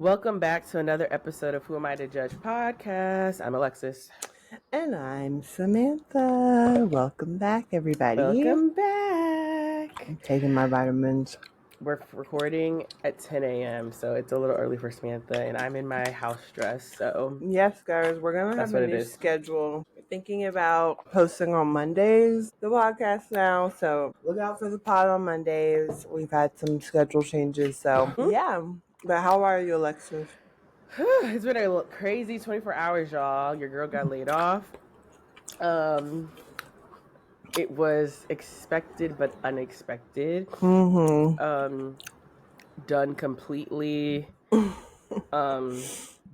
Welcome back to another episode of Who Am I to Judge podcast. I'm Alexis. And I'm Samantha. Welcome back, everybody. Welcome back. I'm taking my vitamins. We're recording at 10 a.m., so it's a little early for Samantha, and I'm in my house dress, so... Yes, guys, we're going to have a new schedule. We're thinking about posting on Mondays, the podcast now, so look out for the pod on Mondays. We've had some schedule changes, so yeah. But how are you, Alexis? It's been a crazy 24 hours, y'all. Your girl got laid off. It was expected but unexpected. Done completely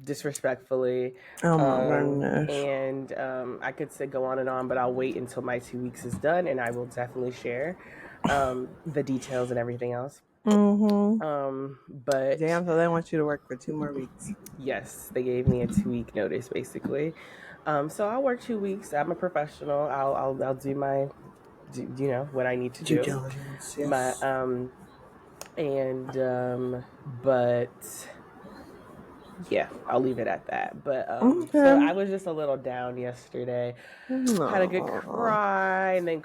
disrespectfully. Oh my goodness. And I could say go on and on, but I'll wait until my 2 weeks is done, and I will definitely share the details and everything else. But damn, so they want you to work for 2 more weeks. Yes, they gave me a 2-week notice basically. So I'll work 2 weeks. I'm a professional. I'll do my, what I need to do. Due diligence, yes. But yeah, I'll leave it at that. But okay. So I was just a little down yesterday. Had a good cry, and then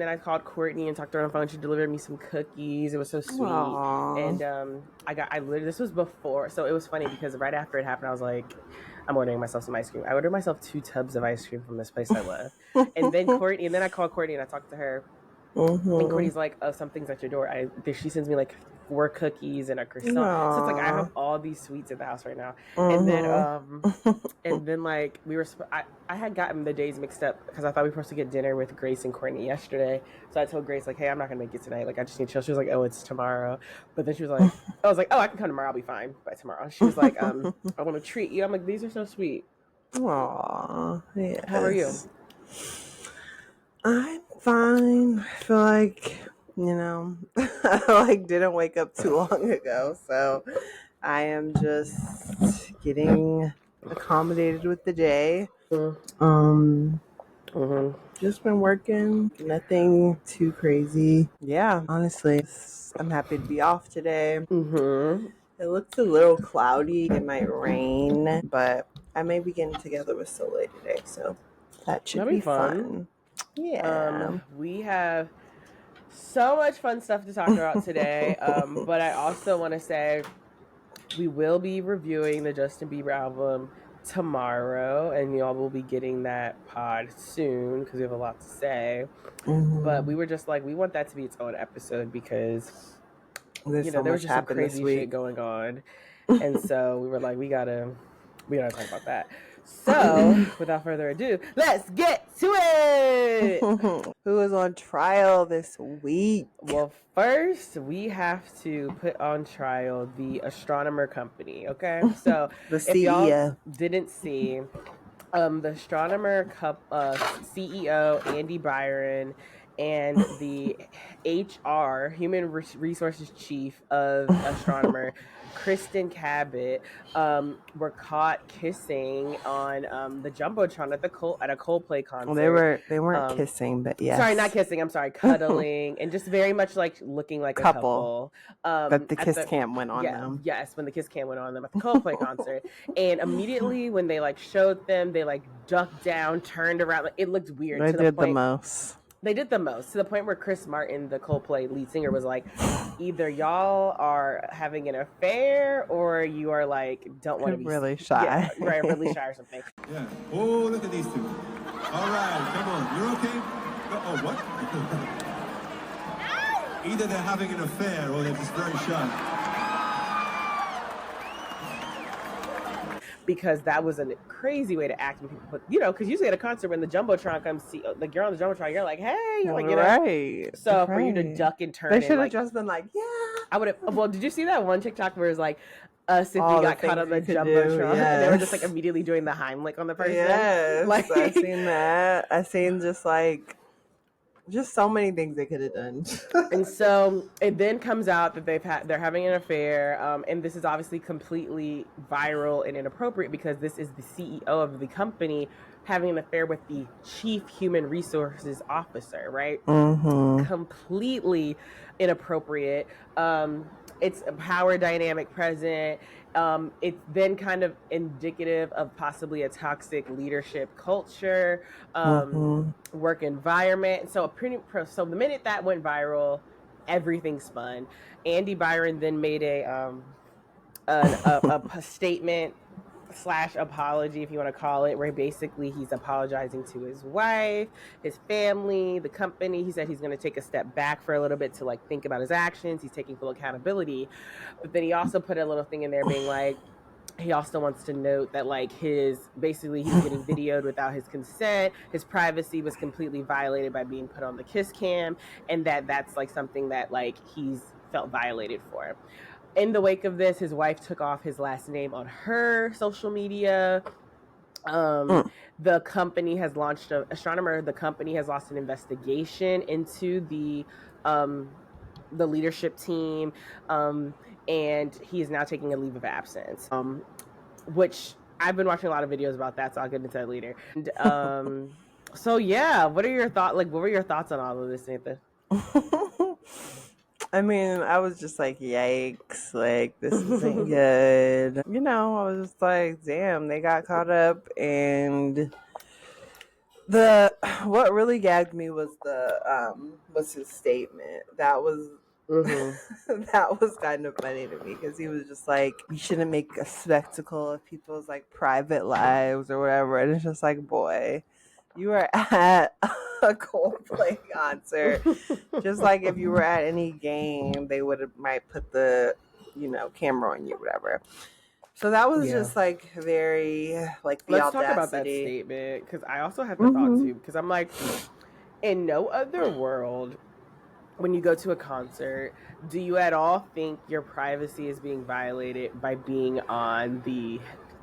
I called Courtney and talked to her on the phone. She delivered me some cookies. It was so sweet. And this was before, so it was funny because right after it happened, I was like, I'm ordering myself some ice cream. I ordered myself 2 tubs of ice cream from this place I love. And then I called Courtney and I talked to her. And Courtney's like, oh, something's at your door. She sends me like 4 cookies and a croissant. So it's like I have all these sweets at the house right now. And then like I had gotten the days mixed up because I thought we were supposed to get dinner with Grace and Courtney yesterday. So I told Grace like, hey, I'm not gonna make it tonight. Like I just need to chill. She was like, oh, it's tomorrow. But then she was like, I was like, oh, I can come tomorrow. I'll be fine by tomorrow. She was like, I want to treat you. I'm like, these are so sweet. Aww. Yes. How are you? I'm fine. I feel like, I didn't wake up too long ago. So I am just getting accommodated with the day. Just been working. Nothing too crazy. Yeah, honestly, I'm happy to be off today. It looks a little cloudy. It might rain, but I may be getting together with SZA today. So that should be fun. Yeah. We have so much fun stuff to talk about today. But I also want to say we will be reviewing the Justin Bieber album tomorrow, and y'all will be getting that pod soon because we have a lot to say. But we were just like, we want that to be its own episode because there was just some crazy shit going on. And so we were like, we gotta talk about that. So, without further ado, let's get to it! Who is on trial this week? Well, first, we have to put on trial the Astronomer company, okay? So, the if CEO. y'all didn't see, the Astronomer CEO, Andy Byron, and the HR, Human Resources Chief of Astronomer, Kristen Cabot, were caught kissing on the Jumbotron at a Coldplay concert. Well, they weren't kissing, but yes. Sorry, not kissing. I'm sorry, cuddling and just very much like looking like a couple. But the kiss cam went on them. Yes, when the kiss cam went on them at the Coldplay concert, and immediately when they like showed them, they like ducked down, turned around. Like, it looked weird. They did the most. They did the most, to the point where Chris Martin, the Coldplay lead singer, was like, either y'all are having an affair or you are like, don't want to be really shy. Yeah, right, really shy or something. Yeah. Oh, look at these 2. All right, come on. You're okay? Oh, what? Either they're having an affair or they're just very shy. Because that was a crazy way to act when people put, because usually at a concert when the Jumbotron comes, like you're on the Jumbotron, you're like, hey, you're like, right. So for you to duck and turn, they should have just been like, yeah. I would have. Well, did you see that one TikTok where it's like us if we got caught on the Jumbotron, and they were just like immediately doing the Heimlich on the person? Yes, like I've seen that. I've seen just so many things they could have done. And so it then comes out that they're having an affair, and this is obviously completely viral and inappropriate because this is the CEO of the company having an affair with the chief human resources officer, right? Completely inappropriate. It's a power dynamic present. It's then kind of indicative of possibly a toxic leadership culture, work environment. So so the minute that went viral, everything spun. Andy Byron then made a statement / apology, if you want to call it, where basically he's apologizing to his wife, his family, the company. He said he's going to take a step back for a little bit to like think about his actions. He's taking full accountability. But then he also put a little thing in there being like, he also wants to note that like basically he was getting videoed without his consent. His privacy was completely violated by being put on the kiss cam, and that's like something that like he's felt violated for. In the wake of this, his wife took off his last name on her social media. The company has launched Astronomer. The company has launched an investigation into the leadership team, and he is now taking a leave of absence. Which I've been watching a lot of videos about that, so I'll get into that later. And so yeah, what are your thoughts? Like, what were your thoughts on all of this, Samantha? I mean, I was just like, yikes, like, this isn't good. You know, I was just like, damn, they got caught up. And what really gagged me was was his statement. That was that was kind of funny to me, because he was just like, we shouldn't make a spectacle of people's like private lives or whatever. And it's just like, boy, you are at a Coldplay concert. Just like if you were at any game, they might put the, camera on you, whatever. So that was just like very like the Let's audacity. talk about that statement, because I also had the thought too, because I'm like, in no other world, when you go to a concert, do you at all think your privacy is being violated by being on the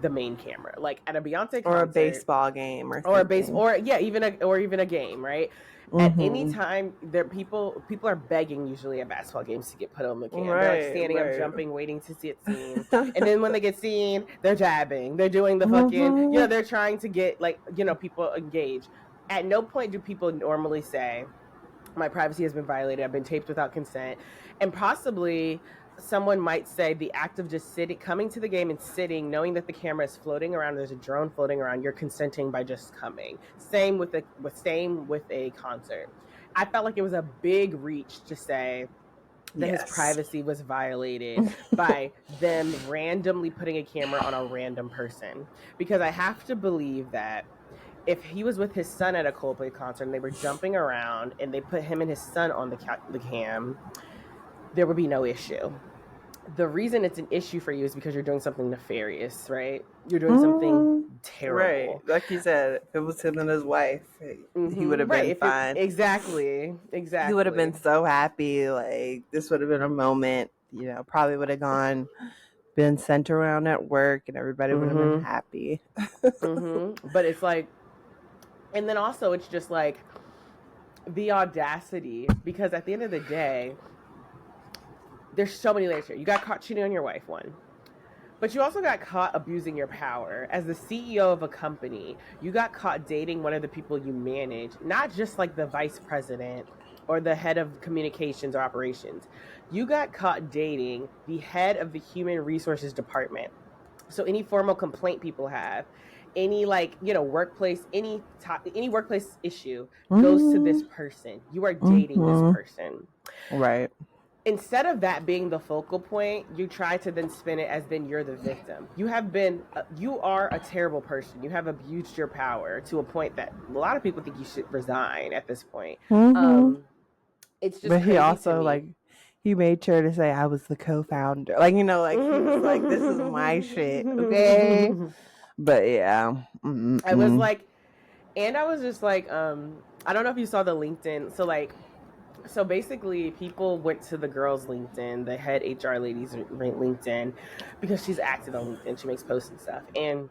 main camera, like at a Beyonce concert or a baseball game or even a game, right? At any time, people are begging usually at basketball games to get put on the camera. They're like standing up, jumping, waiting to see it seen. And then when they get seen, they're jabbing. They're doing the fucking, they're trying to get people engaged. At no point do people normally say, my privacy has been violated, I've been taped without consent. And possibly someone might say the act of just coming to the game and sitting, knowing that the camera is floating around, there's a drone floating around, you're consenting by just coming. Same with a concert. I felt like it was a big reach to say that his privacy was violated by them randomly putting a camera on a random person. Because I have to believe that if he was with his son at a Coldplay concert and they were jumping around and they put him and his son on the cam, there would be no issue. The reason it's an issue for you is because you're doing something nefarious, right? You're doing something terrible. Right. Like you said, if it was him and his wife, he would have been fine. Exactly. He would have been so happy. Like, this would have been a moment, probably would have been sent around at work and everybody would have been happy. But it's like, and then also it's just like the audacity, because at the end of the day, there's so many layers here. You got caught cheating on your wife, one. But you also got caught abusing your power. As the CEO of a company, you got caught dating one of the people you manage, not just like the vice president or the head of communications or operations. You got caught dating the head of the human resources department. So any formal complaint people have, any workplace, any workplace issue goes to this person. You are dating this person. Right. Instead of that being the focal point, you try to then spin it as then you're the victim. You are a terrible person. You have abused your power to a point that a lot of people think you should resign at this point. It's just, but he also he made sure to say I was the co-founder. He was like, this is my shit, okay? But yeah, I was like, and I was just like, I don't know if you saw the LinkedIn. So basically, people went to the girl's LinkedIn, the head HR lady's LinkedIn, because she's active on LinkedIn. She makes posts and stuff. And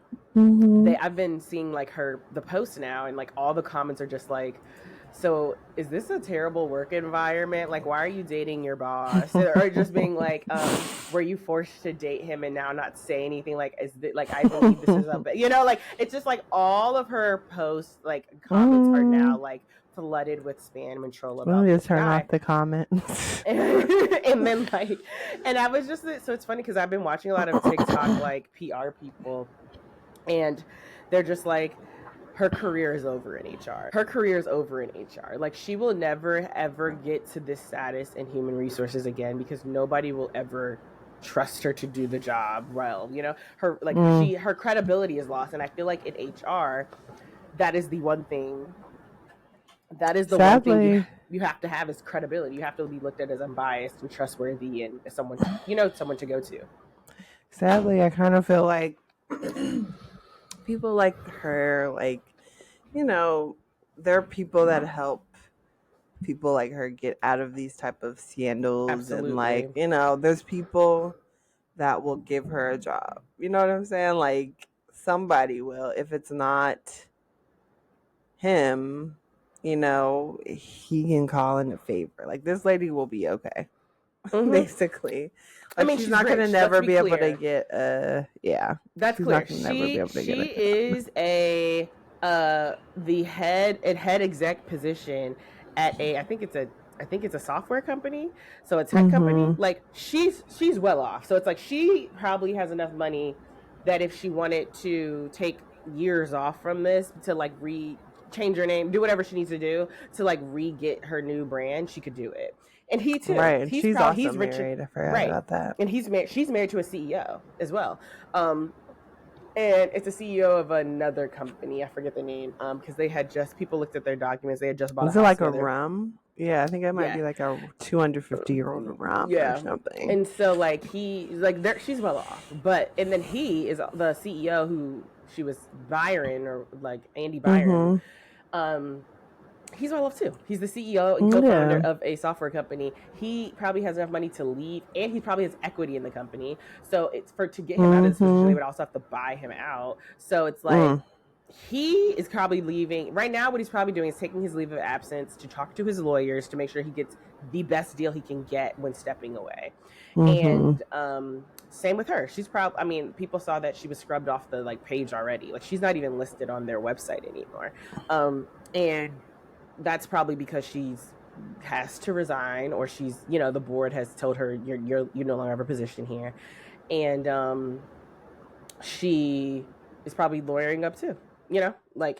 I've been seeing the posts now, and all the comments are just like, so is this a terrible work environment? Like, why are you dating your boss? Or just being like, were you forced to date him and now not say anything? Like, I believe this is like, it's just like all of her posts, like comments are now like flooded with spam and troll about this turn guy. off the comments. And then like, and I was just, so it's funny because I've been watching a lot of TikTok like PR people, and they're just like, her career is over in HR. Her career is over in HR. Like, she will never ever get to this status in human resources again because nobody will ever trust her to do the job well. You know, her credibility is lost, and I feel like in HR, that is the one thing. That is the Sadly, one thing you have to have is credibility. You have to be looked at as unbiased and trustworthy and someone to go to. Sadly, I kind of feel like people like her, like, you know, there are people that help people like her get out of these type of scandals. Absolutely. And like, you know, there's people that will give her a job. You know what I'm saying? Like, somebody will. If it's not him, you know, he can call in a favor. Like, this lady will be okay. Basically. Like, I mean, she's not going to never be able to get that's clear. She is a the head exec position at I think it's a software company, so a tech company. Like, she's well off, so it's like she probably has enough money that if she wanted to take years off from this to like change her name, do whatever she needs to do to like re-get her new brand, she could do it. And he too. Right. She's also married. I forgot about that. And she's married to a CEO as well. And it's a CEO of another company. I forget the name. Because they had people looked at their documents. They had just bought a house. Is it like a rum? Yeah, I think it might be like a 250-year-old rum or something. And so like she's well off. And then he is the CEO who she was Byron, or like Andy Byron. He's well off too. He's the CEO and co-founder of a software company. He probably has enough money to leave, and he probably has equity in the company. So it's to get him out of this position, they would also have to buy him out. So it's like he is probably leaving right now. What he's probably doing is taking his leave of absence to talk to his lawyers to make sure he gets the best deal he can get when stepping away. And same with her. She's probably, I mean, people saw that she was scrubbed off the like page already. Like, she's not even listed on their website anymore. And that's probably because she's has to resign, or she's, you know, the board has told her you no longer have a position here, and she is probably lawyering up too. You know, like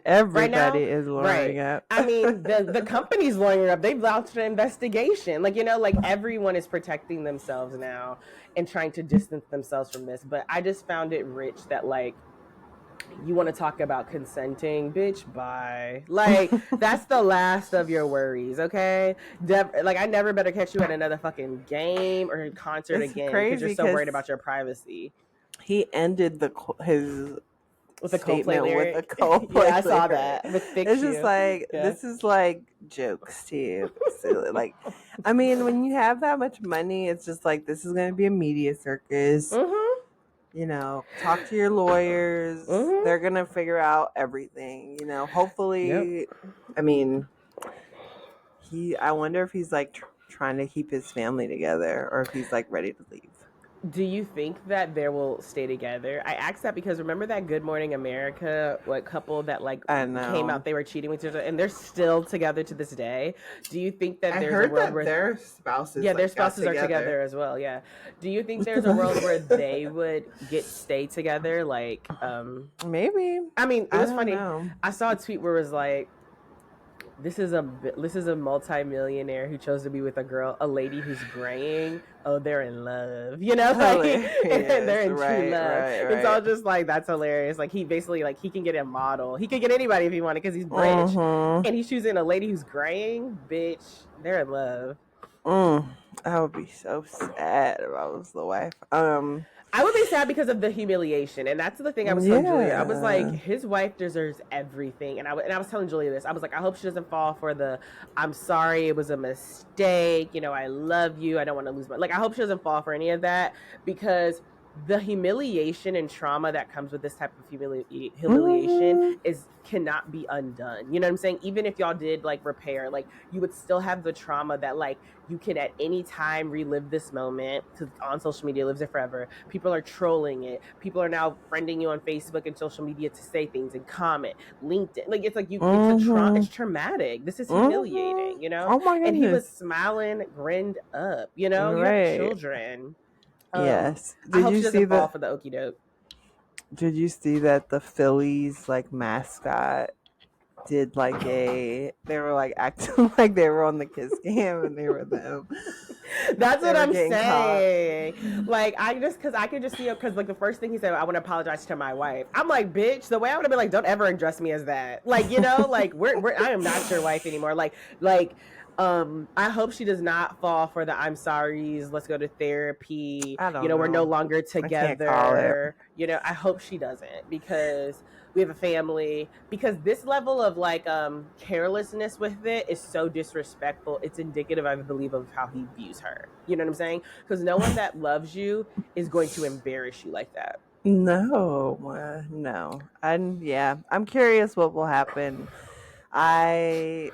everybody is lawyering up. I mean, the company's lawyering up. They've launched an investigation. Like, you know, like everyone is protecting themselves now and trying to distance themselves from this. But I just found it rich that like, you want to talk about consenting, bitch, bye. Like, that's the last of your worries, okay? Like, I never better catch you at another fucking game or concert again because you're so worried about your privacy. He ended his with a Coldplay lyric. With a Coldplay I saw that. It's just like, this is like jokes too. So, like, I mean, when you have that much money, it's just like, this is going to be a media circus. You know, talk to your lawyers. They're going to figure out everything, you know, hopefully. I mean, I wonder if he's like trying to keep his family together, or if he's like ready to leave. Do you think that they will stay together? I asked that because remember that Good Morning America couple that like came out, they were cheating with each other, and they're still together to this day. Do you think that there's a world where their spouses their spouses are together as well? Yeah. Do you think there's a world where they would stay together? Like maybe. I mean, it was funny. I saw a tweet where it was like, This is a multi-millionaire who chose to be with a lady who's graying. Oh, they're in love, you know, like, and they're in true love. Right. It's all just like, that's hilarious. Like, he basically, like, he can get a model. He can get anybody if he wanted because he's rich, and he's choosing a lady who's graying. Bitch, they're in love. I would be so sad if I was the wife. I would be sad because of the humiliation, and that's the thing I was telling Julia. I was like, his wife deserves everything, and I was telling Julia this. I was like, I hope she doesn't fall for the, I'm sorry, it was a mistake. You know, I love you. I don't want to lose my. Like, I hope she doesn't fall for any of that, because the humiliation and trauma that comes with this type of humiliation cannot be undone. You know what I'm saying? Even if y'all did like repair, like you would still have the trauma that like you can at any time relive this moment, because on social media lives it forever. People are trolling it. People are now friending you on Facebook and social media to say things and comment. LinkedIn, like it's like it's traumatic. This is humiliating, you know? Oh my goodness. And he was smiling, grinned up, you know? You have children. Yes. I hope she doesn't fall for the okie doke. Did you see that the Phillies like mascot did like they were like acting like they were on the Kiss Cam and they were them? That's what I'm saying. Caught. Like because I could just see it, because like the first thing he said, I want to apologize to my wife. I'm like, bitch, the way I would have been like, don't ever address me as that. Like, you know, like I am not your wife anymore. Like I hope she does not fall for the I'm sorry's, let's go to therapy. We're no longer together. You know, I hope she doesn't, because we have a family. Because this level of like carelessness with it is so disrespectful. It's indicative, I believe, of how he views her. You know what I'm saying? Because no one that loves you is going to embarrass you like that. No. I'm curious what will happen. I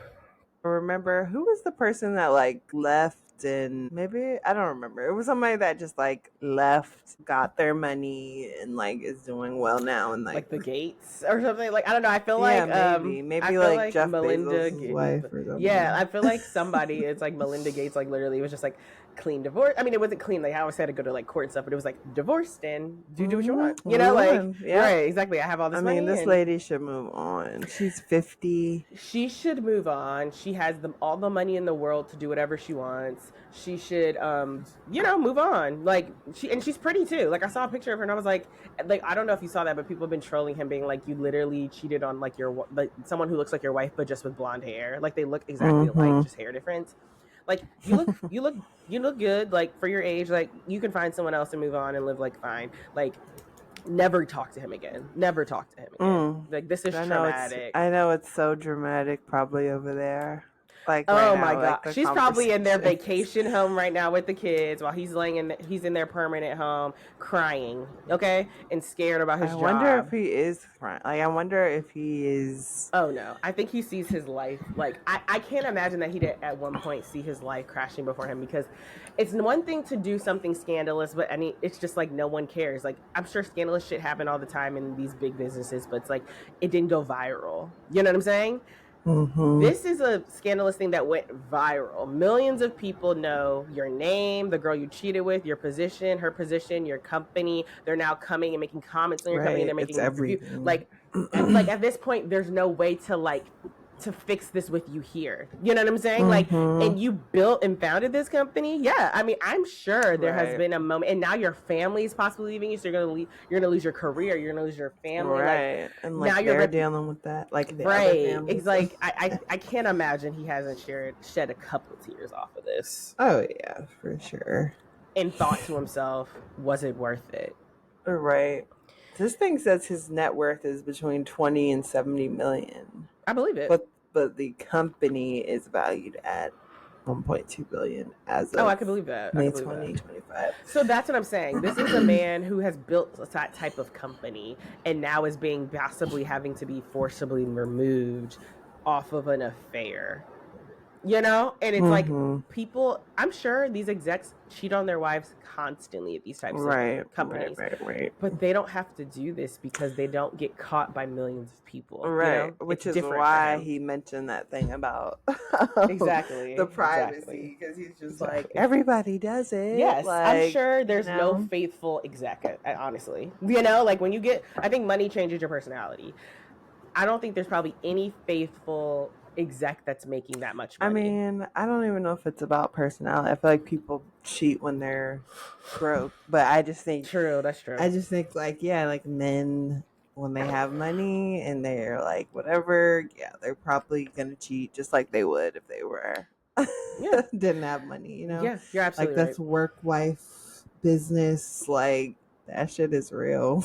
remember, who was the person that like left, and maybe I don't remember, it was somebody that just like left, got their money, and like is doing well now, and like the Gates or something. Like I don't know, I feel like maybe like Jeff Melinda Bezos' wife or something. Yeah, I feel like somebody, it's like Melinda Gates, like literally it was just like clean divorce. I mean, it wasn't clean, like I always had to go to like court and stuff, but it was like divorced and do what you want, you know, like right, exactly. I have all this money. I mean, this lady should move on. She's 50. She should move on. She has all the money in the world to do whatever she wants. She should move on. Like she's pretty too. Like I saw a picture of her and I was like I don't know if you saw that, but people have been trolling him, being like, you literally cheated on like someone who looks like your wife but just with blonde hair. Like they look exactly alike, just hair difference. Like you look good, like for your age. Like you can find someone else and move on and live like fine. Like never talk to him again. Like this is traumatic. I know it's so dramatic probably over there. Like oh my god, she's probably in their vacation home right now with the kids while he's in their permanent home crying, okay, and scared about his job. I wonder if he is crying. Like I wonder if he is. Oh no, I think he sees his life like I can't imagine that he did at one point see his life crashing before him, because it's one thing to do something scandalous, but it's just like no one cares. Like I'm sure scandalous shit happen all the time in these big businesses, but it's like it didn't go viral. You know what I'm saying? This is a scandalous thing that went viral. Millions of people know your name, the girl you cheated with, your position, her position, your company. They're now coming and making comments on your company. They're making everything. Like at this point, there's no way to fix this with you here. You know what I'm saying? Like, and you built and founded this company. Yeah, I mean, I'm sure there has been a moment, and now your family is possibly leaving you, so you're gonna lose your career, you're gonna lose your family, right? And like now they're dealing with that, like the other families. It's like I can't imagine he hasn't shed a couple tears off of this. Oh yeah, for sure. And thought to himself, was it worth it? Right. This thing says his net worth is between 20 and 70 million. I believe it. But the company is valued at 1.2 billion as of I can believe that. May 2025. So that's what I'm saying. This is a man who has built that type of company and now is being possibly having to be forcibly removed off of an affair. You know? And it's like people, I'm sure these execs cheat on their wives constantly at these types of companies. Right. But they don't have to do this because they don't get caught by millions of people. Right. You know? Which is why he mentioned that thing about the privacy. Because he's just like, everybody does it. Yes. Like, I'm sure there's no faithful exec, honestly. You know, like when you I think money changes your personality. I don't think there's probably any faithful exec that's making that much money. I mean, I don't even know if it's about personality. I feel like people cheat when they're broke, but I just think that's true. I just think like men, when they have money and they're like whatever, they're probably gonna cheat just like they would if they were didn't have money, you know? Yeah, you're absolutely like that's work, wife, business, like That shit is real.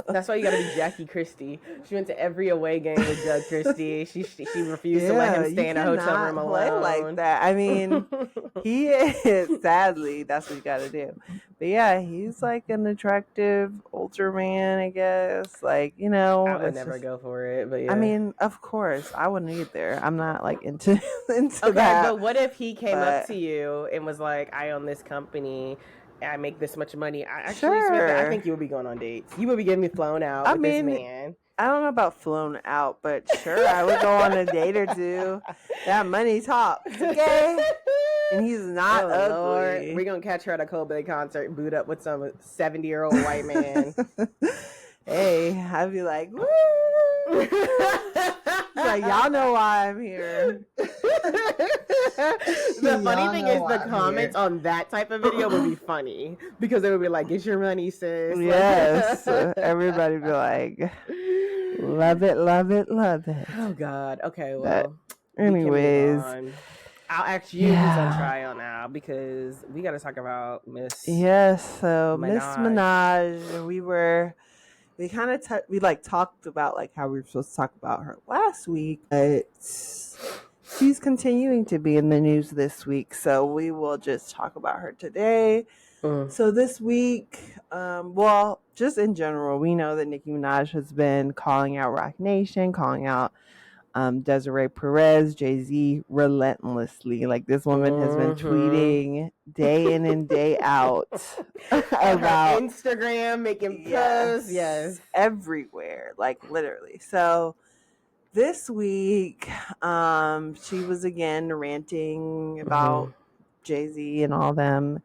That's why you gotta be Jackie Christie. She went to every away game with Doug Christie. She refused to let him stay in a hotel room alone. Play like that. I mean, he is, sadly, that's what you gotta do. But yeah, he's like an attractive older man, I guess. Like, you know, I would never go for it, but yeah. I mean, of course, I wouldn't either. I'm not like into that. Okay, but what if he came up to you and was like, "I own this company. I make this much money." Samantha, I think you would be going on dates. You would be getting me flown out with this man. I don't know about flown out, but sure, I would go on a date or two. That money talks, okay? And he's not ugly. Lord. We're going to catch her at a Coldplay concert, boot up with some 70-year-old white man. Hey, I'd be like, woo! Like, y'all know why I'm here. The funny thing is the comments on that type of video would be funny because they would be like, "Get your money, sis." Yes. Everybody be like, love it, love it, love it. Oh God. Okay, well, anyways, I'll ask you who's on trial now because we got to talk about Miss. Yes, so Miss Minaj, we talked about like how we were supposed to talk about her last week, but she's continuing to be in the news this week, so we will just talk about her today. So this week, just in general, we know that Nicki Minaj has been calling out Roc Nation, calling out Desiree Perez, Jay-Z relentlessly. Like, this woman has been tweeting day in and day out about Instagram, making posts, everywhere, like literally. So this week, she was again ranting about Jay-Z and all them.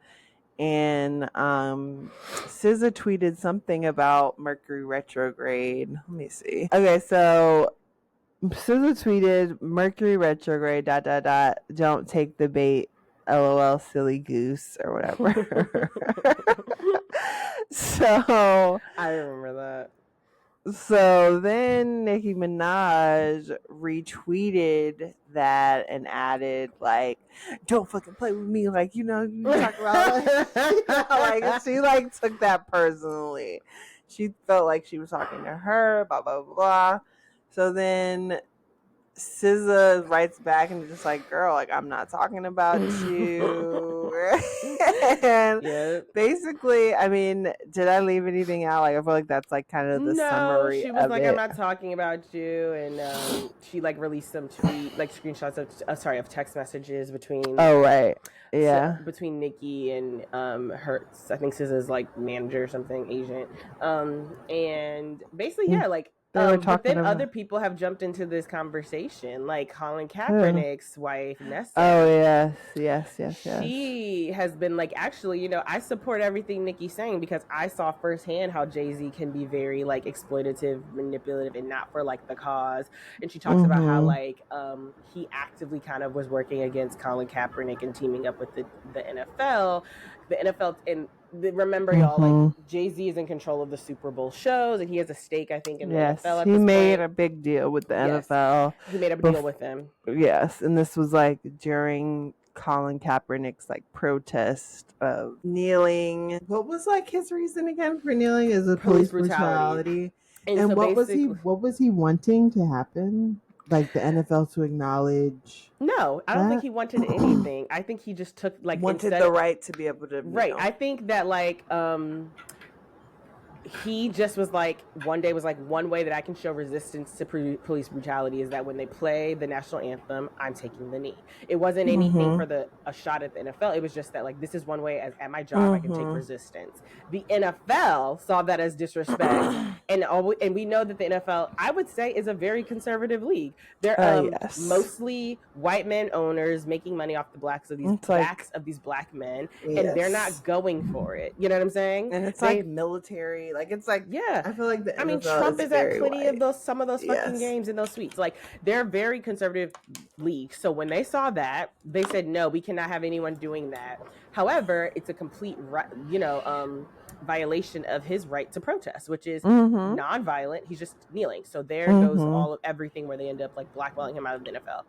And SZA tweeted something about Mercury retrograde. Let me see. Okay, so SZA tweeted Mercury retrograde ... Don't take the bait. LOL, silly goose, or whatever. So I remember that. So then Nicki Minaj retweeted that and added, like, "Don't fucking play with me." Like, you talk about like she like took that personally. She felt like she was talking to her, blah, blah, blah, blah. So then SZA writes back and is just like, "Girl, like, I'm not talking about you." And basically, I mean, did I leave anything out? Like, I feel like that's like kind of the summary. She was of like, it. "I'm not talking about you," and she like released some screenshots of text messages between. Oh right, yeah, between Nicki and Hertz. I think SZA's like manager or something, agent. And basically, like. But then other people have jumped into this conversation, like Colin Kaepernick's wife, Nessa. Oh, yes. She has been like, actually, I support everything Nicki's saying because I saw firsthand how Jay-Z can be very like exploitative, manipulative, and not for like the cause. And she talks about how like he actively kind of was working against Colin Kaepernick and teaming up with the NFL. The NFL and remember, y'all, like Jay-Z is in control of the Super Bowl shows, and he has a stake, I think, in the NFL. He made a big deal with the NFL. He made a deal with them. Yes, and this was like during Colin Kaepernick's like protest of kneeling. What was like his reason again for kneeling? Is it police brutality? And so what was he wanting to happen? Like the NFL to acknowledge? No, I don't think he wanted anything. I think he just took like wanted the right to be able to. Right. I think that like he just was like one day was like one way that I can show resistance to police brutality is that when they play the national anthem, I'm taking the knee. It wasn't anything for a shot at the NFL. It was just that like this is one way at my job I can take resistance. The NFL saw that as disrespect, and we know that the NFL, I would say, is a very conservative league. They're mostly white men owners making money off the backs of these black men, and they're not going for it. You know what I'm saying? And it's like military. Like it's like I feel like the NFL Trump is at plenty of some of those fucking games in those suites. Like they're very conservative league. So when they saw that, they said no, we cannot have anyone doing that. However, it's a complete violation of his right to protest, which is non-violent. He's just kneeling. So there goes everything where they end up like blackballing him out of the NFL.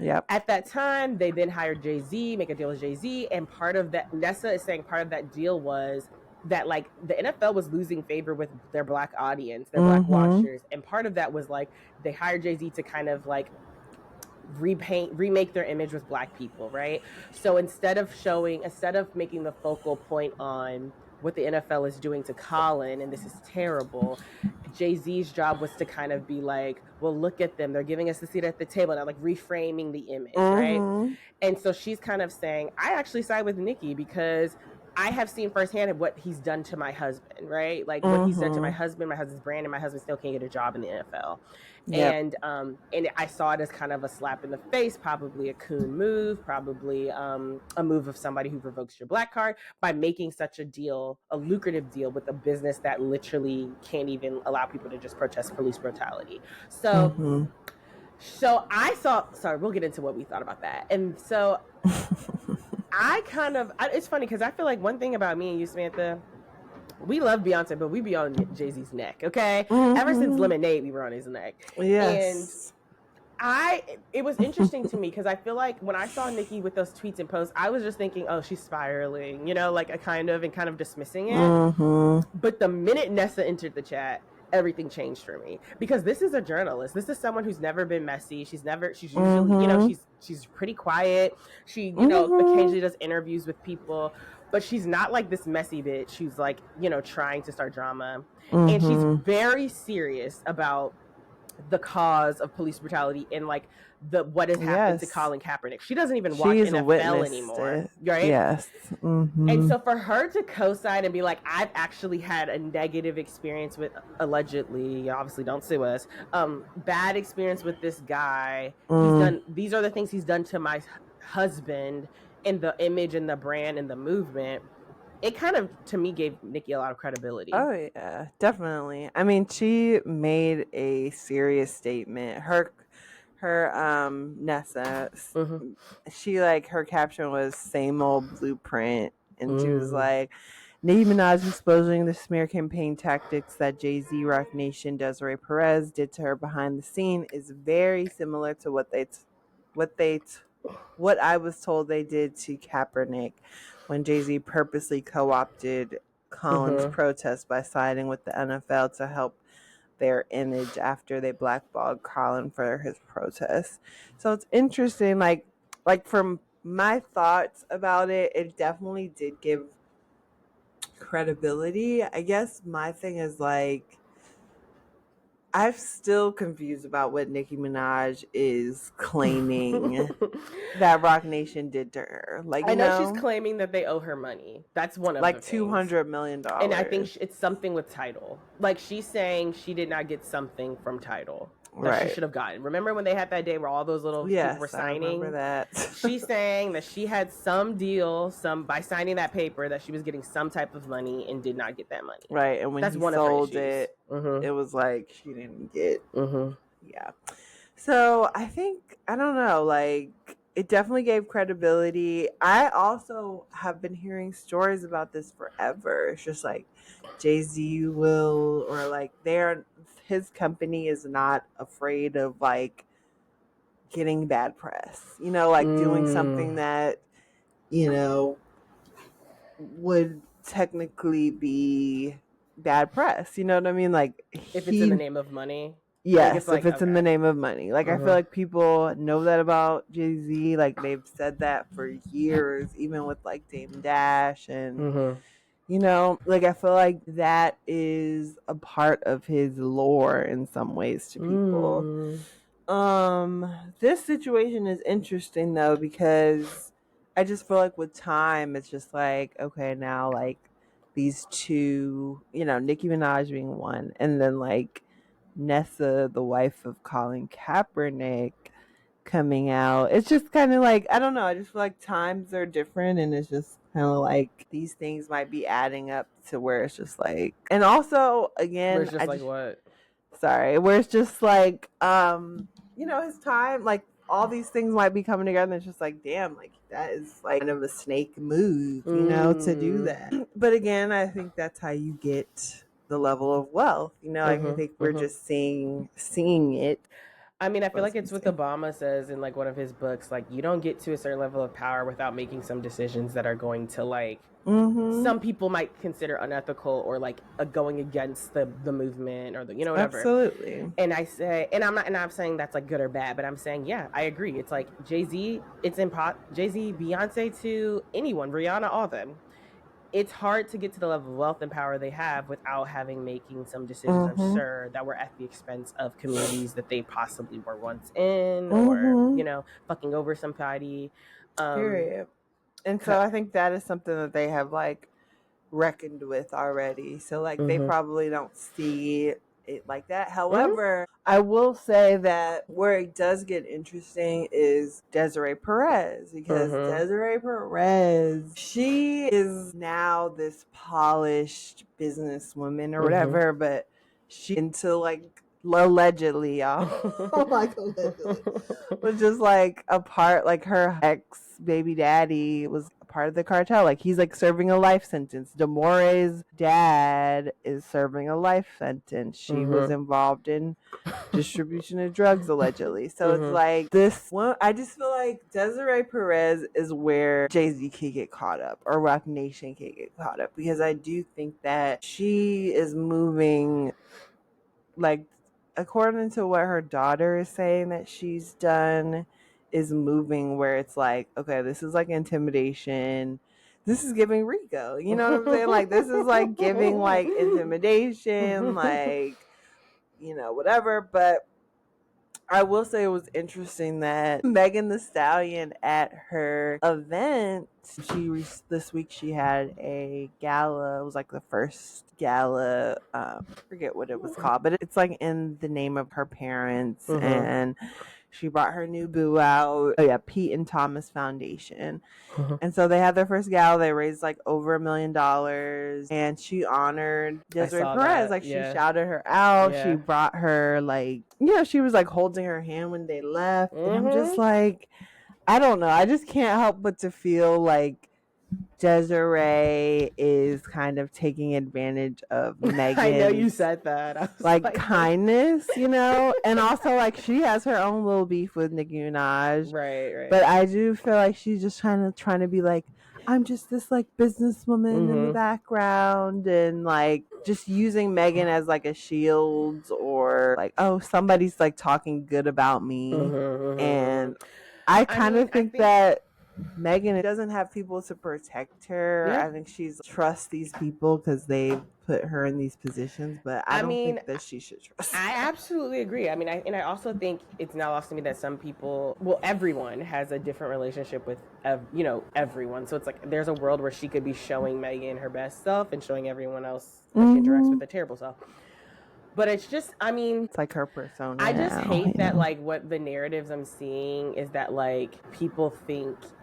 Yep. At that time, they then hired Jay-Z, make a deal with Jay-Z, and part of that, Nessa is saying part of that deal was that like the NFL was losing favor with their Black audience, their Black watchers, and part of that was like they hired Jay-Z to kind of like remake their image with Black people, right? So instead of making the focal point on what the NFL is doing to Colin, and this is terrible, Jay-Z's job was to kind of be like, well, look at them. They're giving us the seat at the table now, like reframing the image, right? And so she's kind of saying, I actually side with Nicki because I have seen firsthand what he's done to my husband, right? Like what he's done to my husband's brand, and my husband still can't get a job in the NFL. Yep. And I saw it as kind of a slap in the face, probably a coon move, probably a move of somebody who revokes your Black card by making such a deal, a lucrative deal with a business that literally can't even allow people to just protest police brutality. So, so I saw, sorry, we'll get into what we thought about that. And so it's funny because I feel like one thing about me and you, Samantha, we love Beyonce, but we be on Jay-Z's neck, okay? Ever since Lemonade, we were on his neck. Yes. And it was interesting to me because I feel like when I saw Nicki with those tweets and posts, I was just thinking, oh, she's spiraling, you know, like a kind of dismissing it. But the minute Nessa entered the chat, everything changed for me because this is a journalist. This is someone who's never been messy. She's usually, you know, she's pretty quiet. She, you know, occasionally does interviews with people, but she's not like this messy bitch who's like, you know, trying to start drama. And she's very serious about the cause of police brutality and like what has happened to Colin Kaepernick. She doesn't even watch NFL anymore, right? Yes. And so for her to co-sign and be like, I've actually had a negative experience with, allegedly, obviously don't sue us, bad experience with this guy. These are the things he's done to my husband and the image and the brand and the movement. It kind of, to me, gave Nicki a lot of credibility. Oh, yeah, definitely. I mean, she made a serious statement. Her Nessa, she like, her caption was same old blueprint. And she was like, Nicki Minaj exposing the smear campaign tactics that Jay-Z, Roc Nation, Desiree Perez did to her behind the scene is very similar to what I was told they did to Kaepernick when Jay-Z purposely co-opted Colin's protest by siding with the NFL to help their image after they blackballed Colin for his protest. So it's interesting, like from my thoughts about it, it definitely did give credibility. I guess my thing is like, I'm still confused about what Nicki Minaj is claiming that Roc Nation did to her. Like, I know she's claiming that they owe her money. That's one of like the $200 million. And I think it's something with Tidal. Like she's saying she did not get something from Tidal that she should have gotten. Remember when they had that day where all those little people were signing? I remember that. She's saying that she had some deal, by signing that paper, that she was getting some type of money and did not get that money. Right, and when he sold it, it was like she didn't get. Yeah. So I think, I don't know, like it definitely gave credibility. I also have been hearing stories about this forever. It's just like Jay-Z will, or like his company is not afraid of like getting bad press, you know, like doing something that, you know, would technically be bad press, you know what I mean? Like if it's in the name of money. Yes, if it's in the name of money. Like I feel like people know that about Jay-Z. Like they've said that for years, even with like Dame Dash and you know, like I feel like that is a part of his lore in some ways to people. This situation is interesting though because I just feel like with time it's just like, okay, now like these two, you know, Nicki Minaj being one, and then like Nessa, the wife of Colin Kaepernick, coming out. It's just kind of like, I don't know, I just feel like times are different and it's just kind of like these things might be adding up to where it's just like, and also again, where it's just like what? Sorry, where it's just like, you know, his time, like all these things might be coming together and it's just like, damn, like that is like kind of a snake move, you know, to do that. But again, I think that's how you get the level of wealth, you know. I think we're just seeing it. I mean, I feel like it's what Obama says in like one of his books, like you don't get to a certain level of power without making some decisions that are going to like some people might consider unethical or like going against the movement or the whatever. Absolutely. And I say, and I'm saying that's like good or bad, but I'm saying yeah, I agree. It's like Jay-Z, Jay-Z, Beyonce, to anyone, Rihanna, all of them. It's hard to get to the level of wealth and power they have without making some decisions, I'm sure, that were at the expense of communities that they possibly were once in, or fucking over somebody. Period. And so I think that is something that they have like reckoned with already. So like they probably don't see it like that. However, I will say that where it does get interesting is Desiree Perez, because Desiree Perez, she is now this polished businesswoman or whatever, but she into like allegedly, y'all, like allegedly, was just like a part, like her ex baby daddy was a part of the cartel. Like he's like serving a life sentence. Demore's dad is serving a life sentence. She was involved in distribution of drugs allegedly. So it's like this one. I just feel like Desiree Perez is where Jay-Z can get caught up, or Rock Nation can get caught up, because I do think that she is moving, like, according to what her daughter is saying that she's done, is moving where it's like, okay, this is like intimidation. This is giving Rico. You know what I'm saying? Like, this is like giving like intimidation, like, whatever. But I will say it was interesting that Megan Thee Stallion at her event, this week she had a gala. It was like the first gala. Forget what it was called, but it's like in the name of her parents, and she brought her new boo out. Oh yeah, Pete and Thomas Foundation. And so they had their first gala. They raised like over $1 million, and she honored Desiree Perez. Like, she shouted her out. She brought her, like, she was like holding her hand when they left. And I'm just like, I don't know. I just can't help but to feel like Desiree is kind of taking advantage of Megan. I know you said that. I was like kindness, and also like she has her own little beef with Nicki Minaj. Right. But I do feel like she's just trying to be like, I'm just this like businesswoman in the background, and like just using Megan as like a shield, or like, oh, somebody's like talking good about me. And I kind of think that Megan doesn't have people to protect her. I think she's trusts these people because they put her in these positions, but I don't think that she should trust them. I absolutely agree. I mean, I also think it's not lost to me that some people, well, everyone has a different relationship with, everyone. So it's like there's a world where she could be showing Megan her best self and showing everyone else that she interacts with the terrible self. But it's just, I mean, it's like her persona. I just hate that, like, what the narratives I'm seeing is that, like, people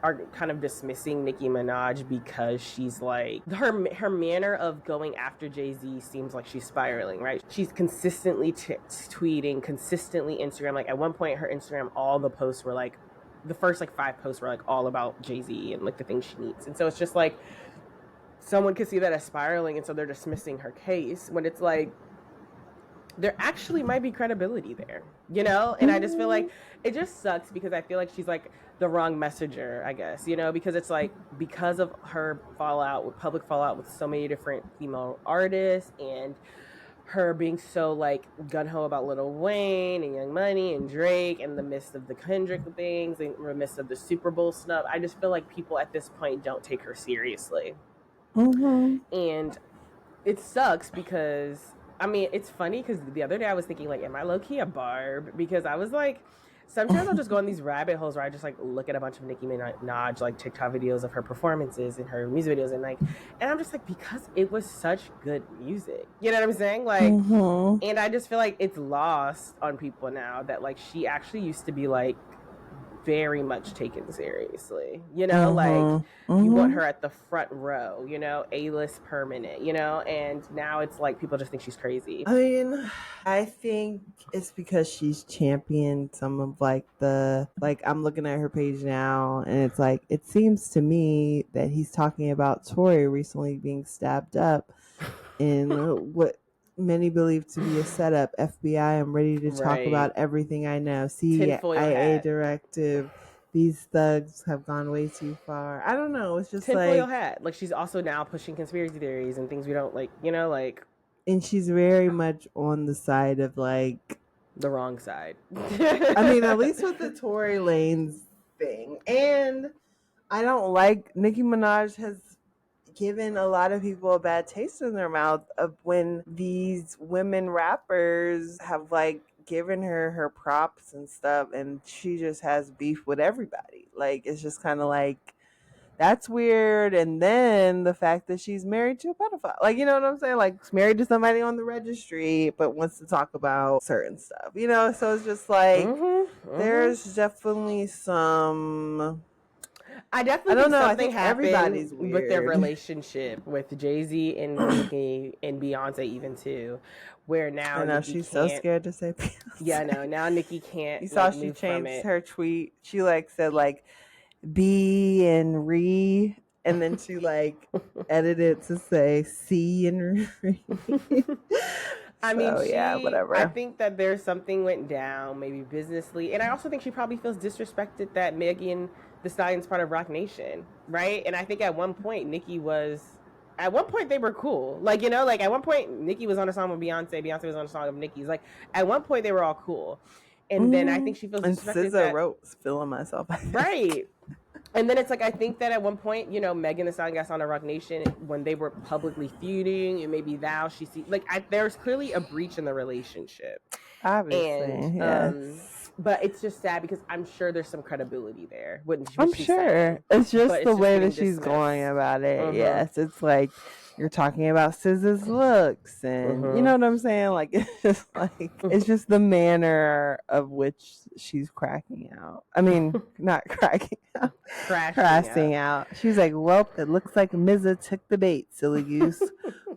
are kind of dismissing Nicki Minaj because she's, like, her manner of going after Jay-Z seems like she's spiraling, right? She's consistently tweeting, consistently Instagram. Like, at one point, her Instagram, all the posts were, like, the first, like, 5 posts were, like, all about Jay-Z and, like, the things she needs. And so it's just, like, someone could see that as spiraling, and so they're dismissing her case when it's, like, there actually might be credibility there, And I just feel like it just sucks because I feel like she's like the wrong messenger, I guess, because it's like, because of her public fallout with so many different female artists, and her being so like gung-ho about Lil Wayne and Young Money and Drake in the midst of the Kendrick things, in the midst of the Super Bowl snub, I just feel like people at this point don't take her seriously. And it sucks because, I mean, it's funny because the other day I was thinking, like, am I low-key a barb? Because I was like, sometimes I'll just go in these rabbit holes where I just like look at a bunch of Nicki Minaj like TikTok videos of her performances and her music videos, and I'm just like, because it was such good music, you know what I'm saying? Like, and I just feel like it's lost on people now that like she actually used to be like very much taken seriously, like you want her at the front row, A-list permanent, and now it's like people just think she's crazy. I mean, I think it's because she's championed some of like I'm looking at her page now, and it's like, it seems to me that he's talking about Tory recently being stabbed up in what many believe to be a setup. FBI, I'm ready to talk about everything I know. CIA directive. These thugs have gone way too far. I don't know. It's just tinfoil hat. Like, she's also now pushing conspiracy theories and things we don't like, and she's very much on the side of like the wrong side. I mean, at least with the Tory Lanez thing. And I don't like Nicki Minaj has given a lot of people a bad taste in their mouth of when these women rappers have like given her props and stuff, and she just has beef with everybody. Like, it's just kind of like, that's weird. And then the fact that she's married to a pedophile, like, you know what I'm saying, like married to somebody on the registry but wants to talk about certain stuff, so it's just like there's definitely some I don't know. I think happened with their relationship with Jay-Z and Nicki and Beyonce even too, where now I know Nicki she's so scared to say Beyonce. Yeah, I know. Now Nicki can't. You saw she changed her tweet. She like said like B and re, and then she like edited to say C and re. I mean, yeah, whatever. I think that there's something went down, maybe businessly, and I also think she probably feels disrespected that Megan Thee Stallion's part of Roc Nation, right? And I think at one point Nicki was. At one point they were cool, like at one point Nicki was on a song with Beyonce. Beyonce was on a song with Nicki's. Like at one point they were all cool, and then I think she feels disrespected. And SZA wrote "Feeling Myself," right? And then it's like, I think that at one point, Megan Thee Stallion got on a Roc Nation when they were publicly feuding, and maybe now she sees there's clearly a breach in the relationship. Obviously, and, yes. But it's just sad because I'm sure there's some credibility there. I'm sure. It's just the way that she's going about it. Yes, it's like you're talking about SZA's looks, and you know what I'm saying? Like, it's just the manner of which she's cracking out. I mean, not cracking out, crashing out. She's like, well, it looks like SZA took the bait, silly goose.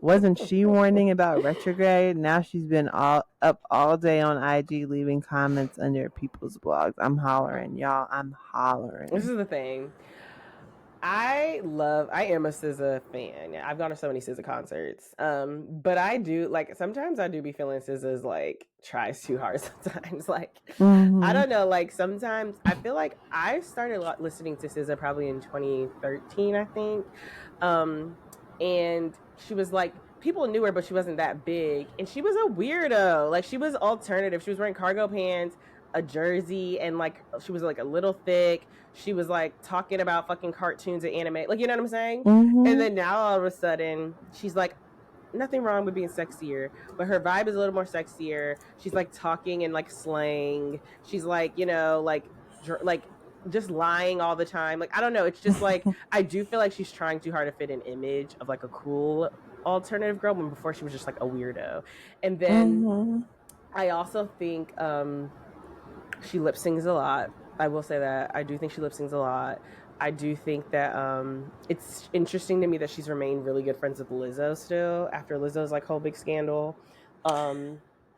Wasn't she warning about retrograde? Now she's been up all day on IG leaving comments under people's blogs. I'm hollering, y'all. I'm hollering. This is the thing. I am a SZA fan. I've gone to so many SZA concerts. But I do sometimes I do be feeling SZA's tries too hard sometimes. I don't know, sometimes I feel like I started listening to SZA probably in 2013, I think. And she was people knew her, but she wasn't that big. And she was a weirdo. She was alternative. She was wearing cargo pants, a jersey, and she was a little thick. She was talking about fucking cartoons and anime. You know what I'm saying? And then now all of a sudden she's nothing wrong with being sexier, but her vibe is a little more sexier. She's talking in slang. She's just lying all the time. I don't know. It's just I do feel like she's trying too hard to fit an image of a cool alternative girl when before she was just a weirdo. And then I also think she lip sings a lot. I will say that. I do think she lip sings a lot. I do think that it's interesting to me that she's remained really good friends with Lizzo still after Lizzo's whole big scandal. I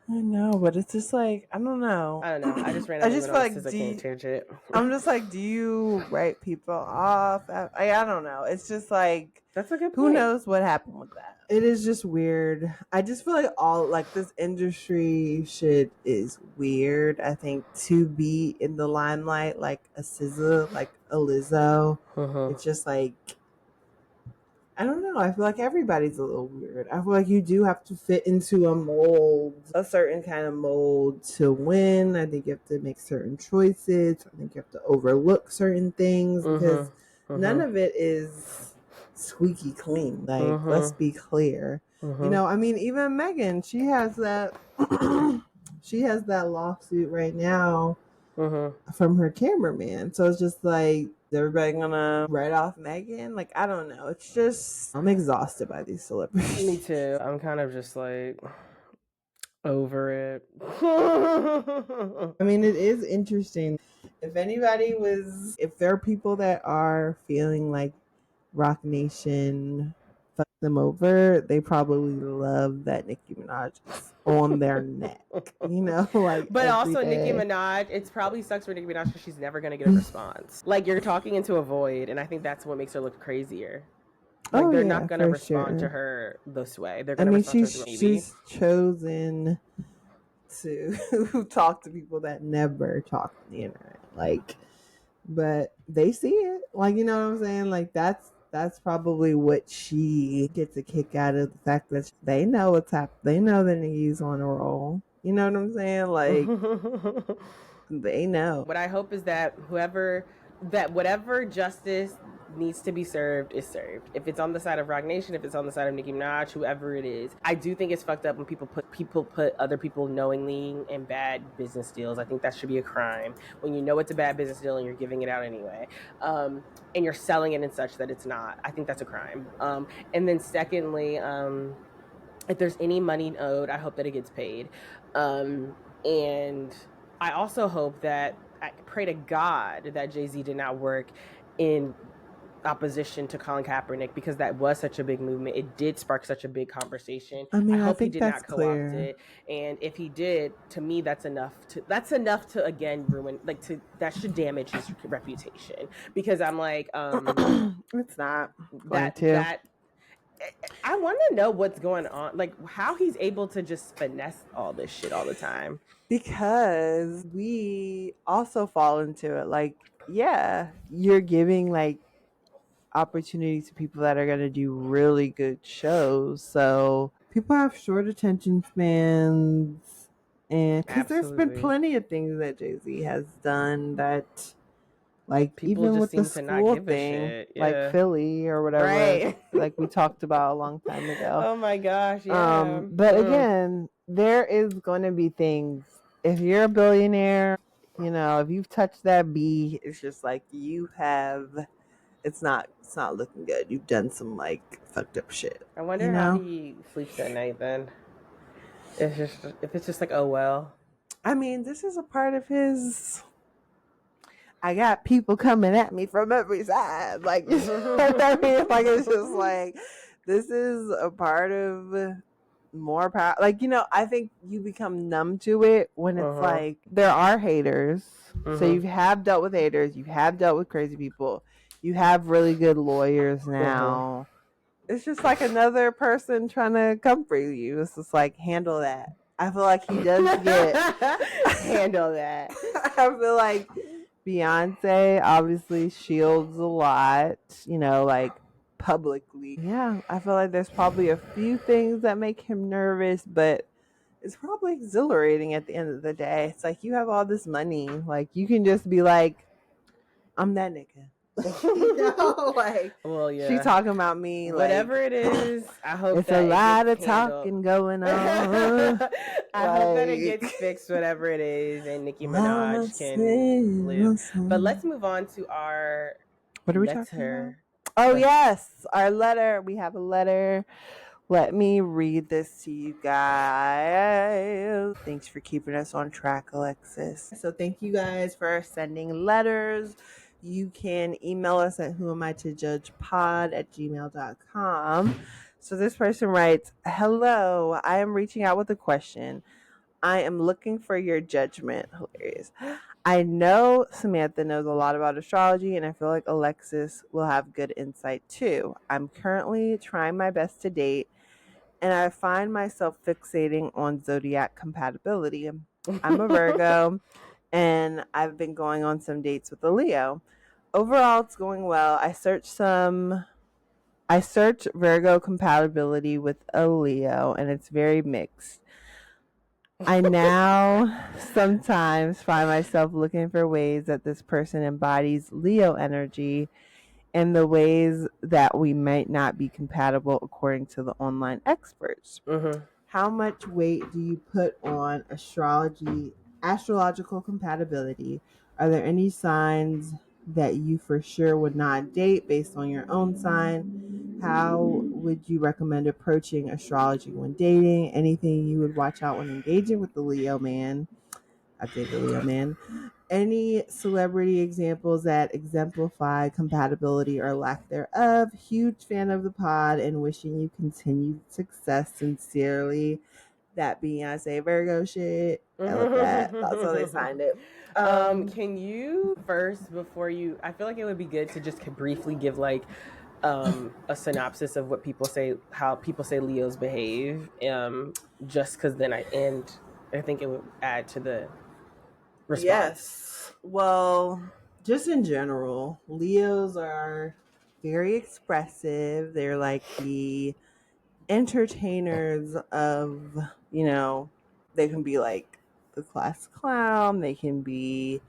know, but it's just I don't know. I just feel tangent. I'm just do you write people off? I don't know. It's just that's a good point. Who knows what happened with that? It is just weird. I just feel all this industry shit is weird. I think to be in the limelight like a SZA, like a Lizzo, it's just I don't know. I feel everybody's a little weird. I feel you do have to fit into a mold, a certain kind of mold to win. I think you have to make certain choices. I think you have to overlook certain things because none of it is squeaky clean. Let's be clear. I mean, even Megan, she has that she has that lawsuit right now from her cameraman. So it's just is everybody gonna write off Megan? I don't know. It's just I'm exhausted by these celebrities. Me too. I'm kind of just over it. I mean, it is interesting. If there are people that are feeling Roc Nation fucked them over, they probably love that Nicki Minaj is on their neck, But also Nicki Minaj, it probably sucks for Nicki Minaj because she's never gonna get a response. You're talking into a void, and I think that's what makes her look crazier. Like, they're not going to respond to her this way. They're going to respond to her through maybe. She's chosen to talk to people that never talk on the internet. Like, but they see it. Like, you know what I'm saying? Like, that's probably what she gets a kick out of, the fact that they know what's happening. They know the niggas on a roll. You know what I'm saying? Like, they know. What I hope is that whatever justice needs to be served is served. If it's on the side of Roc Nation, if it's on the side of Nicki Minaj, whoever it is. I do think it's fucked up when people put other people knowingly in bad business deals. I think that should be a crime. When you know it's a bad business deal and you're giving it out anyway, and you're selling it in such that it's not, I think that's a crime. And then secondly, if there's any money owed, I hope that it gets paid. And I also hope that, I pray to God that Jay-Z did not work in opposition to Colin Kaepernick, because that was such a big movement. It did spark such a big conversation. I mean, I hope think he did not co-opt it. And if he did, to me, that's enough to again ruin, like, that should damage his reputation. Because I'm like, it's not that I want to know what's going on, like how he's able to just finesse all this shit all the time. Because we also fall into it. Like, yeah, you're giving like opportunities to people that are going to do really good shows. So people have short attention spans, and because there's been plenty of things that Jay-Z has done that, like, people even with the school thing, like Philly or whatever, right? Like we talked about a long time ago. Oh my gosh, yeah. But again, there is going to be things. If you're a billionaire, you know, if you've touched that B, it's just like you have. It's not looking good. You've done some like fucked up shit. I wonder how he sleeps at night then. If it's just like, oh well. I mean, this is a part of his. I got people coming at me from every side. Like, you know what I mean? Like, it's just like, this is a part of more power. Like, you know, I think you become numb to it when it's like, there are haters. So you have dealt with haters. You have dealt with crazy people. You have really good lawyers now. It's just like another person trying to comfort you. It's just like, handle that. I feel like he does get handle that. I feel like Beyonce obviously shields a lot, you know, like publicly. Yeah, I feel like there's probably a few things that make him nervous, but it's probably exhilarating at the end of the day. It's like, you have all this money. Like, you can just be like, I'm that nigga. You know, like, well, yeah, she talking about me, whatever like, it is. I hope it's that a lot of talking going on. I hope that it gets fixed, whatever it is, and Nicki Minaj can live. But let's move on to our what are we letter. Talking about? Oh yes, our letter. We have a letter. Let me read this to you guys. Thanks for keeping us on track, Alexis. So thank you guys for sending letters. You can email us at whoamitojudgepod@gmail.com. So this person writes, hello, I am reaching out with a question. I am looking for your judgment. Hilarious. I know Samantha knows a lot about astrology, and I feel like Alexis will have good insight too. I'm currently trying my best to date, and I find myself fixating on zodiac compatibility. I'm a Virgo, and I've been going on some dates with a Leo. Overall, it's going well. I searched Virgo compatibility with a Leo, and it's very mixed. I now sometimes find myself looking for ways that this person embodies Leo energy and the ways that we might not be compatible according to the online experts. How much weight do you put on astrological compatibility? Are there any signs that you for sure would not date based on your own sign? How would you recommend approaching astrology when dating? Anything you would watch out when engaging with the Leo man? I date the Leo man. Any celebrity examples that exemplify compatibility or lack thereof? Huge fan of the pod and wishing you continued success. Sincerely, that Beyonce Virgo shit. I love that. That's how they signed it. Can you first, before you, I feel like it would be good to just briefly give like a synopsis of what people say, how people say Leos behave, just because then I think it would add to the response. Yes. Well, just in general, Leos are very expressive. They're like the entertainers of, they can be like the class clown. They can be,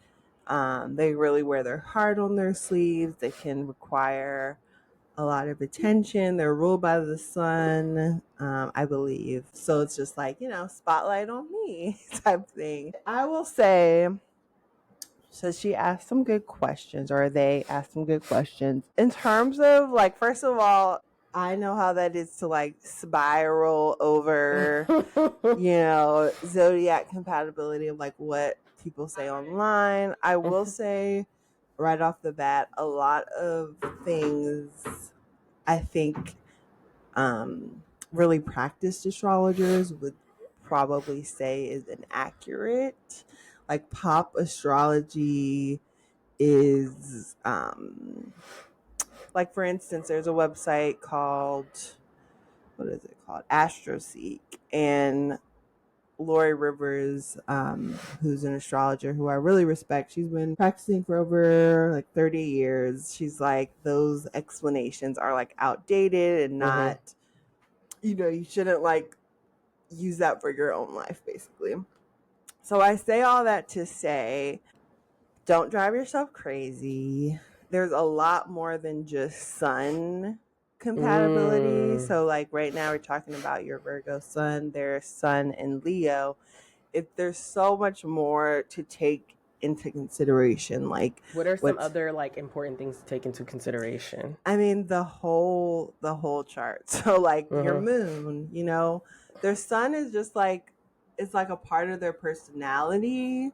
they really wear their heart on their sleeves. They can require a lot of attention. They're ruled by the sun, I believe. So it's just like, spotlight on me type thing. I will say, so she asked some good questions, or they asked some good questions. In terms of, like, first of all, I know how that is to, like, spiral over, zodiac compatibility of, like, what people say online. I will say right off the bat, a lot of things I think really practiced astrologers would probably say is inaccurate. Like pop astrology is like, for instance, there's a website called, what is it called? Astroseek. And Lori Rivers, who's an astrologer who I really respect. She's been practicing for over like 30 years. She's like, those explanations are like outdated and not, you shouldn't like use that for your own life, basically. So I say all that to say, don't drive yourself crazy. There's a lot more than just sun compatibility. So like right now we're talking about your Virgo sun, their sun in Leo. If there's so much more to take into consideration, like what are some other like important things to take into consideration? I mean, the whole chart. So like your moon, their sun is just like, it's like a part of their personality,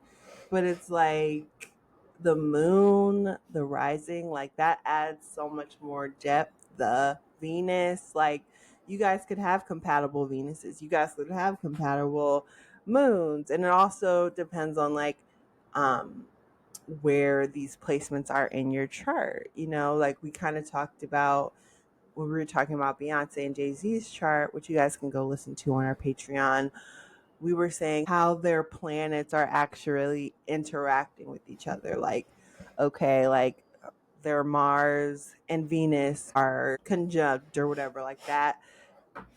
but it's like the moon, the rising, like that adds so much more depth. The Venus, like you guys could have compatible Venuses, you guys could have compatible moons, and it also depends on like where these placements are in your chart. Like we kind of talked about when we were talking about Beyonce and Jay-Z's chart, which you guys can go listen to on our Patreon. We were saying how their planets are actually interacting with each other. Like, okay, like their Mars and Venus are conjunct or whatever, like that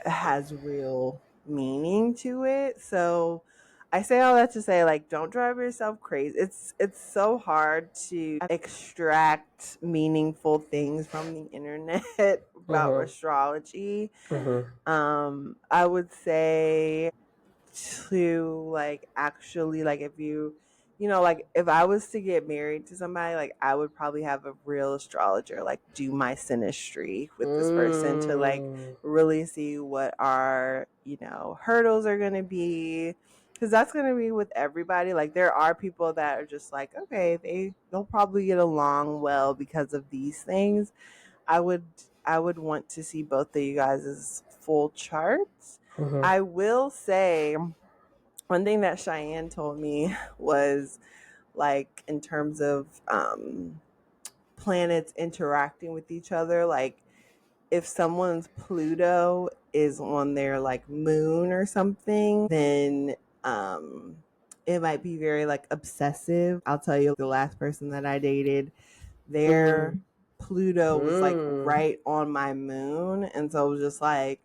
has real meaning to it. So I say all that to say, like, don't drive yourself crazy. It's so hard to extract meaningful things from the internet about astrology. I would say to like actually, like, if you like, if I was to get married to somebody, like I would probably have a real astrologer like do my synastry with this person to like really see what our hurdles are going to be, because that's going to be with everybody. Like there are people that are just like, okay, they'll probably get along well because of these things. I would want to see both of you guys' full charts. I will say one thing that Cheyenne told me was like, in terms of planets interacting with each other, like if someone's Pluto is on their like moon or something, then it might be very like obsessive. I'll tell you, the last person that I dated, their Pluto was like right on my moon, and so it was just like,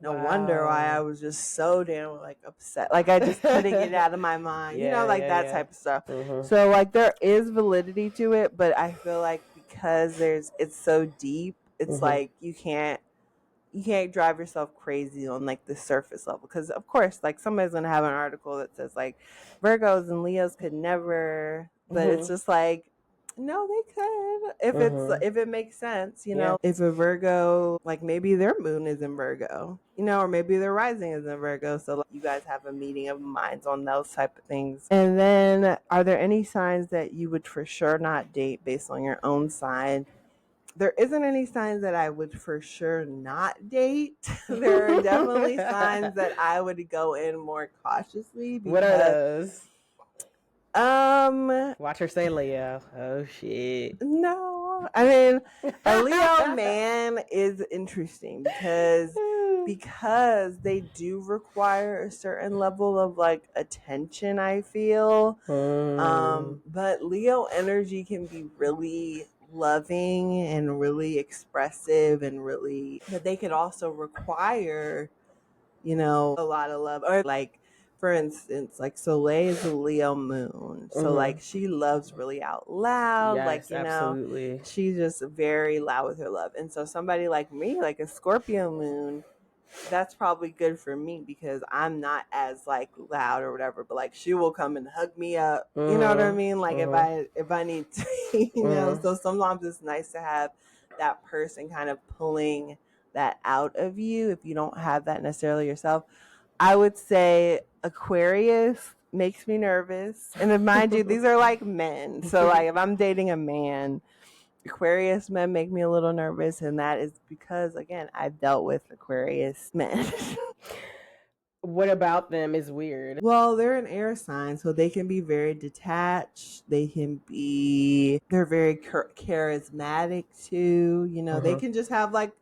no wonder why I was just so damn like upset. Like I just couldn't get it out of my mind, that type of stuff. So like there is validity to it, but I feel like because it's so deep, it's like you can't drive yourself crazy on like the surface level, because of course like somebody's gonna have an article that says like Virgos and Leos could never, but it's just like, no, they could if it makes sense. If a Virgo, like maybe their moon is in Virgo, or maybe their rising is in Virgo, so like, you guys have a meeting of minds on those type of things. And then, are there any signs that you would for sure not date based on your own sign? There isn't any signs that I would for sure not date. There are definitely signs that I would go in more cautiously. What are those? Watch her say Leo. Oh shit. No, Aww. I mean, a Leo man is interesting because they do require a certain level of like attention, I feel. But Leo energy can be really loving and really expressive and really, but they could also require, you know, a lot of love. Or like, for instance, like Soleil is a Leo moon. So like she loves really out loud. Yes, like, you absolutely. know, she's just very loud with her love. And so somebody like me, like a Scorpio moon, that's probably good for me because I'm not as like loud or whatever, but like she will come and hug me up. You know what I mean? Like if I need to, you know, so sometimes it's nice to have that person kind of pulling that out of you if you don't have that necessarily yourself. I would say Aquarius makes me nervous. And mind you, these are like men. So like if I'm dating a man, Aquarius men make me a little nervous, and that is because, again, I've dealt with Aquarius men. What about them is weird? Well, they're an air sign, so they can be very detached. They're very charismatic too. You know, they can just have like,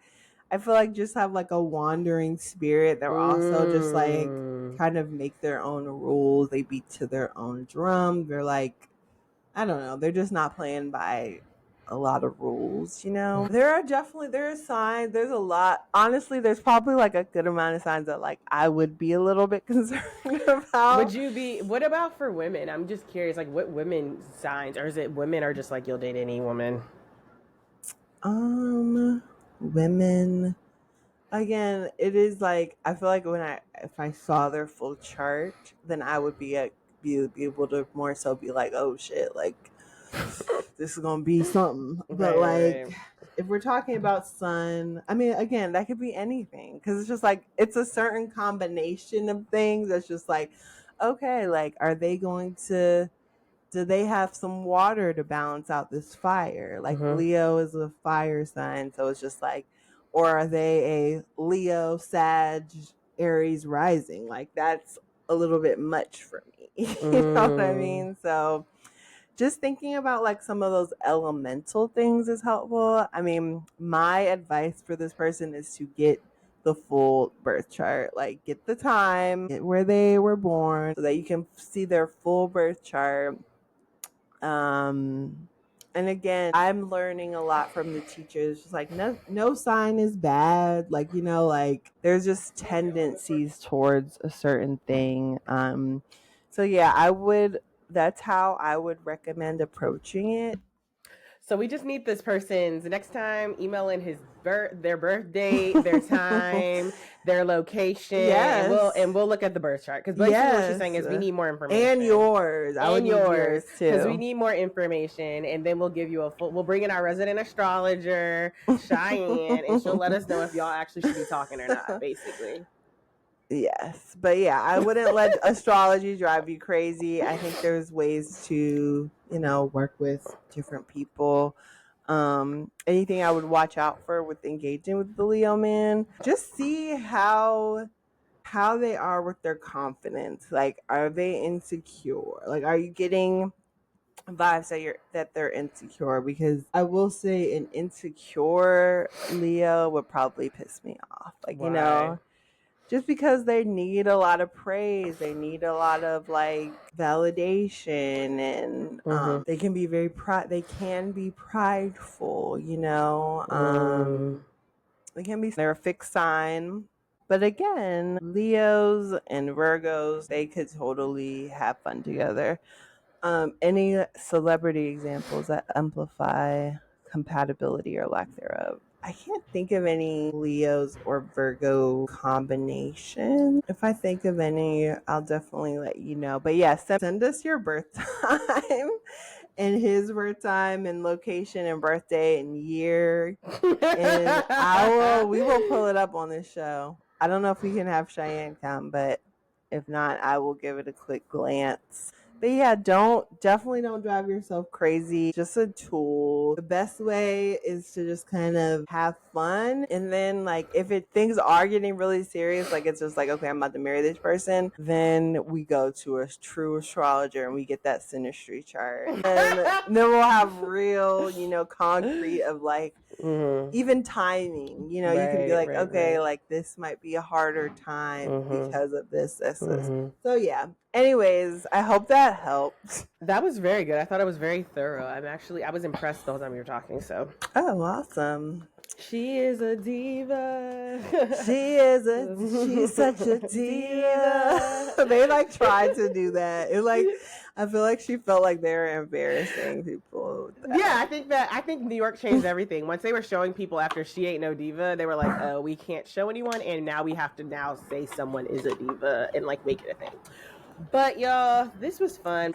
I feel like just have like a wandering spirit. They're also just like kind of make their own rules. They beat to their own drum. They're like, I don't know. They're just not playing by a lot of rules, you know. There are signs. There's a lot. Honestly, there's probably like a good amount of signs that like I would be a little bit concerned about. Would you be? What about for women? I'm just curious, like what women signs, or is it women are just like you'll date any woman? Women. Again, it is like I feel like if I saw their full chart, then I would be able to more so be like, oh shit, like this is gonna be something. But like if we're talking about sun, I mean, again, that could be anything because it's just like it's a certain combination of things that's just like, okay, like are they going to? Do they have some water to balance out this fire? Like Leo is a fire sign, so it's just like, or are they a Leo, Sag, Aries rising? Like that's a little bit much for me. You know what I mean? So just thinking about like some of those elemental things is helpful. I mean, my advice for this person is to get the full birth chart, like get the time, get where they were born so that you can see their full birth chart. And again, I'm learning a lot from the teachers. Just like no sign is bad. Like, you know, like there's just tendencies towards a certain thing. So yeah, that's how I would recommend approaching it. So we just need this person's next time email in their birth date, their time, their location, and we'll look at the birth chart because basically what she's saying is we need more information and yours. I would need yours too because we need more information, and then we'll give you we'll bring in our resident astrologer Cheyenne, and she'll let us know if y'all actually should be talking or not. Basically. Yes, but yeah, I wouldn't let astrology drive you crazy. I think there's ways to, you know, work with different people. Anything I would watch out for with engaging with the Leo man, just see how they are with their confidence. Like, are they insecure? Like, are you getting vibes that they're insecure? Because I will say an insecure Leo would probably piss me off. Like, you know, just because they need a lot of praise, they need a lot of like validation, and they can be prideful, you know. They're a fixed sign. But again, Leos and Virgos, they could totally have fun together. Any celebrity examples that amplify compatibility or lack thereof? I can't think of any Leos or Virgo combination. If I think of any, I'll definitely let you know. But yeah, send us your birth time and his birth time and location and birthday and year. And we will pull it up on this show. I don't know if we can have Cheyenne come, but if not, I will give it a quick glance. But yeah, definitely don't drive yourself crazy. Just a tool. The best way is to just kind of have fun. And then like if things are getting really serious, like it's just like, okay, I'm about to marry this person, then we go to a true astrologer and we get that synastry chart. And then we'll have real, concrete of like even timing. You can be like, okay, like this might be a harder time because of this. So yeah. Anyways, I hope that helped. That was very good. I thought it was very thorough. I was impressed the whole time you were talking. So. Oh, awesome. She is a diva. She's such a diva. They like tried to do that. I feel like she felt like they were embarrassing people. Yeah, I think New York changed everything. Once they were showing people after She Ain't No Diva, they were like, oh, we can't show anyone, and now we have to say someone is a diva and like make it a thing. But y'all, this was fun.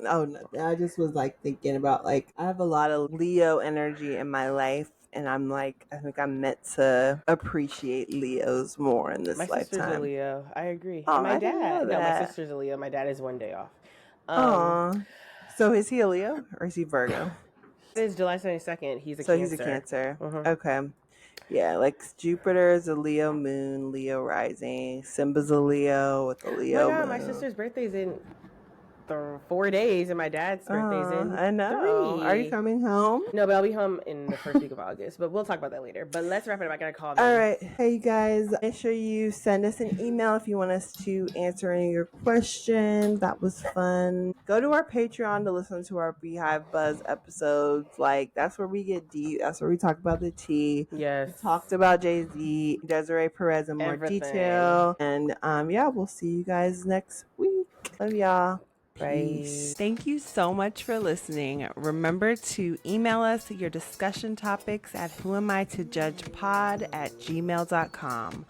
Oh no, I just was like thinking about like I have a lot of Leo energy in my life. And I'm like, I think I'm meant to appreciate Leos more in this lifetime. My sister's a Leo. I agree. Oh, and my dad. No, my sister's a Leo. My dad is one day off. So is he a Leo or is he Virgo? It's July 22nd. He's a Cancer. So he's a Cancer. Okay. Yeah, like Jupiter is a Leo moon, Leo rising. Simba's a Leo with a Leo moon. My sister's birthday's in 4 days, and my dad's birthday's in I know. 3. Are you coming home? No, but I'll be home in the first week of August. But we'll talk about that later. But let's wrap it up. I gotta call them. All right. Hey, you guys. Make sure you send us an email if you want us to answer any of your questions. That was fun. Go to our Patreon to listen to our Beehive Buzz episodes. Like, that's where we get deep. That's where we talk about the tea. Yes. We talked about Jay-Z, Desiree Perez in more detail. And, yeah, we'll see you guys next week. Love y'all. Peace. Thank you so much for listening. Remember to email us your discussion topics at whoamitojudgepod@gmail.com.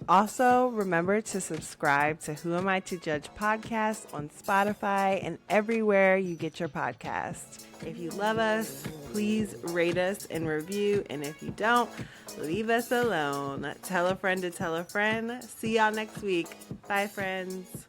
Also, remember to subscribe to Who Am I to Judge podcast on Spotify and everywhere you get your podcasts. If you love us, please rate us and review. And if you don't, leave us alone. Tell a friend to tell a friend. See y'all next week. Bye, friends.